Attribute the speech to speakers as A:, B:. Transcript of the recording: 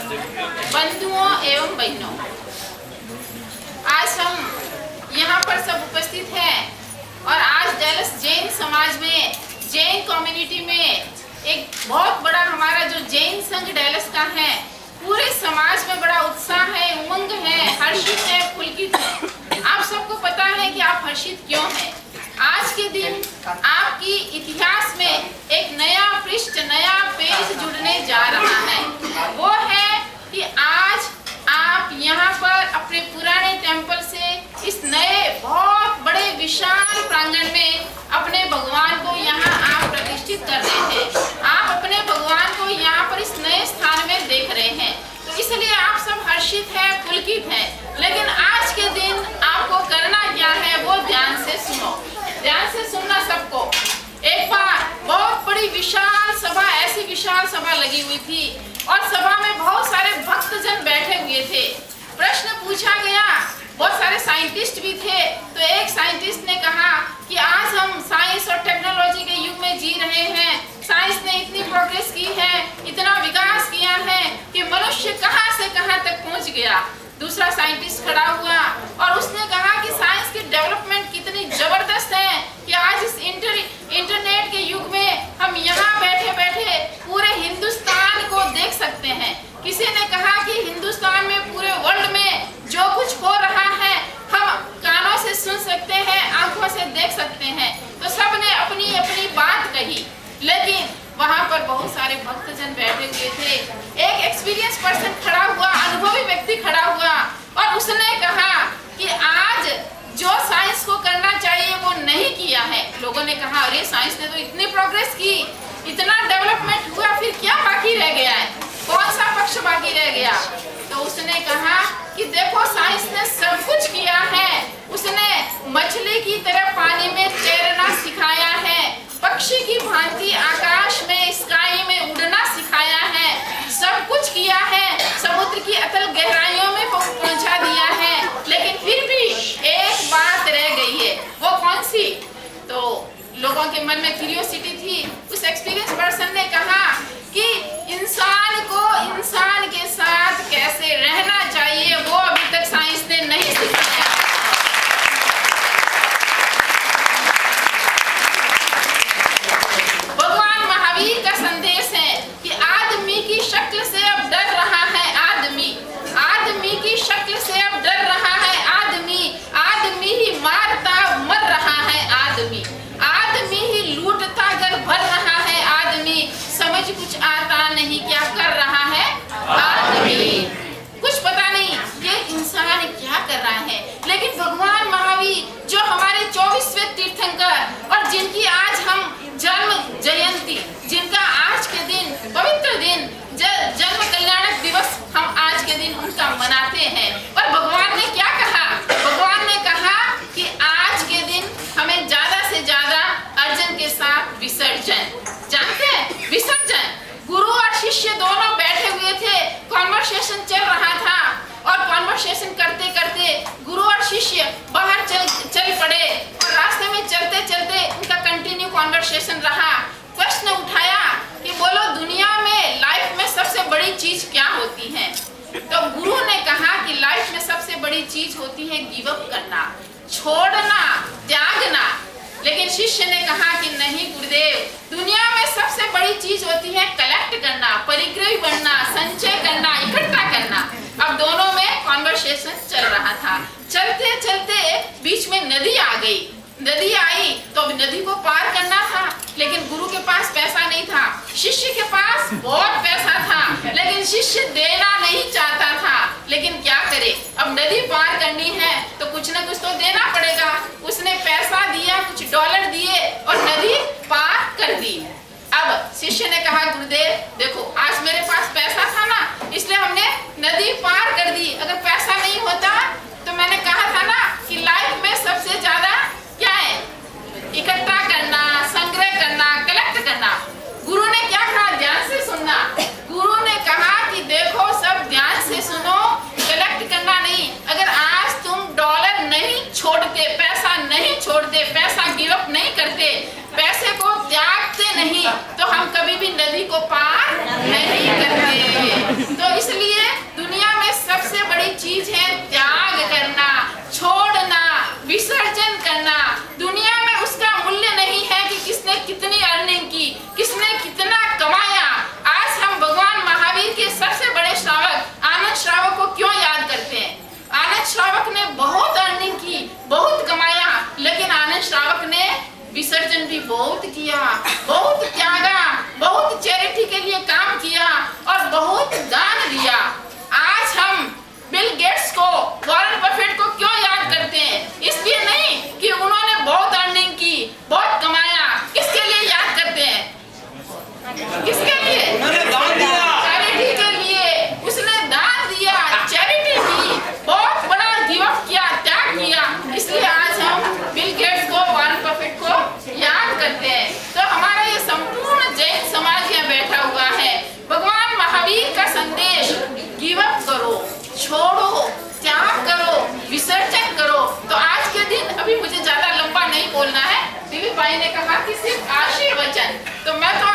A: बंधुओं एवं बहनों, आज हम यहाँ पर सब उपस्थित हैं और आज डैलस जैन समाज में, जैन कम्युनिटी में एक बहुत बड़ा हमारा जो जैन संघ डैलस का है, पूरे समाज में बड़ा उत्साह है, उमंग है, हर्षित है, पुलकित है। आप सबको पता है कि आप हर्षित क्यों हैं। आज के दिन आपकी इतिहास में एक नया पृष्ठ, नया पेज जुड़ने जा रहा है। वो है कि आज आप यहाँ पर अपने पुराने टेम्पल से इस नए बहुत बड़े विशाल प्रांगण में अपने भगवान को यहाँ आप प्रतिष्ठित कर रहे हैं। आप अपने भगवान को यहाँ पर इस नए स्थान में देख रहे हैं, तो इसलिए आप सब हर्षित हैं, पुलकित हैं। लेकिन आज के दिन आपको करना क्या है, वो ध्यान से सुनो, ध्यान से सुनना सबको। एक बार बहुत बड़ी विशाल सभा, ऐसी विशाल सभा लगी हुई थी और सभा में बहुत सारे भक्तजन बैठे हुए थे। प्रश्न पूछा गया, बहुत सारे साइंटिस्ट भी थे। तो एक साइंटिस्ट ने कहा कि आज हम साइंस और टेक्नोलॉजी के युग में जी रहे हैं। साइंस ने इतनी प्रोग्रेस की है, इतना विकास किया है कि मनुष्य कहां से कहां तक पहुंच गया। दूसरा साइंटिस्ट खड़ा हुआ और उसने कहा कि साइंस की डेवलपमेंट कितनी जबरदस्त है कि आज इस इंटरनेट के युग में हम यहाँ बैठे बैठे पूरे हिंदुस्तान को देख सकते हैं। किसी ने कहा कि हिंदुस्तान में, पूरे वर्ल्ड में जो कुछ हो रहा है हम कानों से सुन सकते हैं, आंखों से देख सकते हैं। तो सबने अपनी अपनी बात कही, लेकिन वहाँ पर बहुत सारे भक्तजन बैठे हुए थे। एक एक्सपीरियंस पर्सन खड़ा हुआ, अनुभवी व्यक्ति खड़ा हुआ और उसने कहा कि आज जो साइंस को करना चाहिए वो नहीं किया है। लोगों ने कहा, अरे साइंस ने तो इतनी प्रोग्रेस की, इतना डेवलपमेंट हुआ, फिर क्या बाकी रह गया है, कौन सा पक्ष बाकी रह गया। तो उसने कहा कि देखो, साइंस ने सब कुछ किया है। उसने मछली की तरह पानी में तैरना सिखाया है, पक्षी की भांति आकाश में, स्काई में उड़ना सिखाया है, सब कुछ किया है, समुद्र की अतल गहराइयों में पहुंचा दिया है। लेकिन फिर भी एक बात रह गई है, वो कौन सी? तो लोगों के मन में क्यूरियोसिटी थी। उस एक्सपीरियंस पर्सन ने कहा कि इंसान को इंसान के साथ कैसे रहना चाहिए, वो अभी तक साइंस ने नहीं सिखाया। भगवान महावीर का संदेश है कि आदमी की शक्ल से अब डर रहा है आदमी, आदमी की शक्ल से अब डर रहा है आदमी, आदमी ही मारता मर रहा है आदमी, आदमी ही लूटता घर भर रहा है आदमी, समझ कुछ आता नहीं क्या कर रहा है आदमी, कुछ पता नहीं ये इंसान क्या कर रहा है। लेकिन भगवान महावीर जो हमारे 24वें तीर्थंकर और जिनकी आज हम जन्म जयंती, जिनका आज के दिन पवित्र दिन, जन्म कल्याणक दिवस हम आज के दिन उनका मनाते हैं। और भगवान ने क्या कहा? भगवान ने कहा कि आज के दिन हमें ज्यादा से ज्यादा अर्जुन के साथ विसर्जन, जानते हैं विसर्जन, गुरु और शिष्य दोनों बैठे हुए थे, कॉन्वर्सेशन चल रहा था और कॉन्वर्सेशन करते करते गुरु और शिष्य बाहर चल पड़े और रास्ते में चलते चलते उनका कंटिन्यू कॉन्वर्सेशन रहा। प्रश्न उठाया कि बोलो, दुनिया में, लाइफ में सबसे बड़ी चीज क्या होती है? तो गुरु ने कहा कि लाइफ में सबसे बड़ी चीज होती है गिव अप करना, छोड़ना, त्यागना। लेकिन शिष्य ने कहा कि नहीं गुरुदेव, दुनिया में सबसे बड़ी चीज होती है कलेक्ट करना, परिग्रही बनना, संचय करना, इकट्ठा करना। अब दोनों में कॉन्वर्सेशन चल रहा था। चलते चलते बीच में नदी आ गई। नदी आई तो अब नदी को पार करना था, लेकिन गुरु के पास पैसा नहीं था, शिष्य के पास बहुत पैसा था, लेकिन शिष्य देना नहीं चाहता था। लेकिन क्या करे, अब नदी पार करनी है तो कुछ न कुछ तो देना पड़ेगा। उसने पैसा दिया, कुछ डॉलर दिए और नदी पार कर दी। अब शिष्य ने कहा, गुरुदेव देखो, आज मेरे पास पैसा था ना, इसलिए हमने नदी पार कर दी। अगर पैसा नहीं होता तो मैंने कहा था ना कि लाइफ में सबसे ज्यादा क्या है? इकट्ठा करना, संग्रह करना, कलेक्ट करना। गुरु ने क्या कहा? ध्यान से सुनना। गुरु ने कहा कि देखो, सब ध्यान से सुनो, कलेक्ट करना नहीं। अगर आज तुम डॉलर नहीं छोड़ते, पैसा नहीं छोड़ते, पैसा गिव अप नहीं करते, पैसे को त्यागते नहीं, तो हम कभी भी नदी को पार नहीं करते। तो इसलिए बहुत किया, बहुत त्यागा, बहुत चैरिटी के लिए काम किया और बहुत दान दिया। आज हम बिल गेट्स को, वॉरेन बफेट को क्यों याद करते हैं? इसलिए नहीं कि उन्होंने बहुत अर्निंग की, बहुत कमाया। किसके लिए याद करते हैं? किसके लिए?
B: उन्होंने दान दिया,
A: चैरिटी के लिए। उसने दान दिया, चैरिटी की, बहुत बड़ा गिव अप किया, त्याग किया। इसलिए आज हम बिल गेट्स को, वॉरेन बफेट को याद करते हैं। तो हमारा ये संपूर्ण जैन समाज यहाँ बैठा हुआ है। भगवान महावीर का संदेश, गिव अप करो, छोड़ो, त्याग करो, विसर्जन करो। तो आज के दिन, अभी मुझे ज्यादा लंबा नहीं बोलना है, दिलीप भाई ने कहा कि सिर्फ आशीर्वचन, तो मैं तो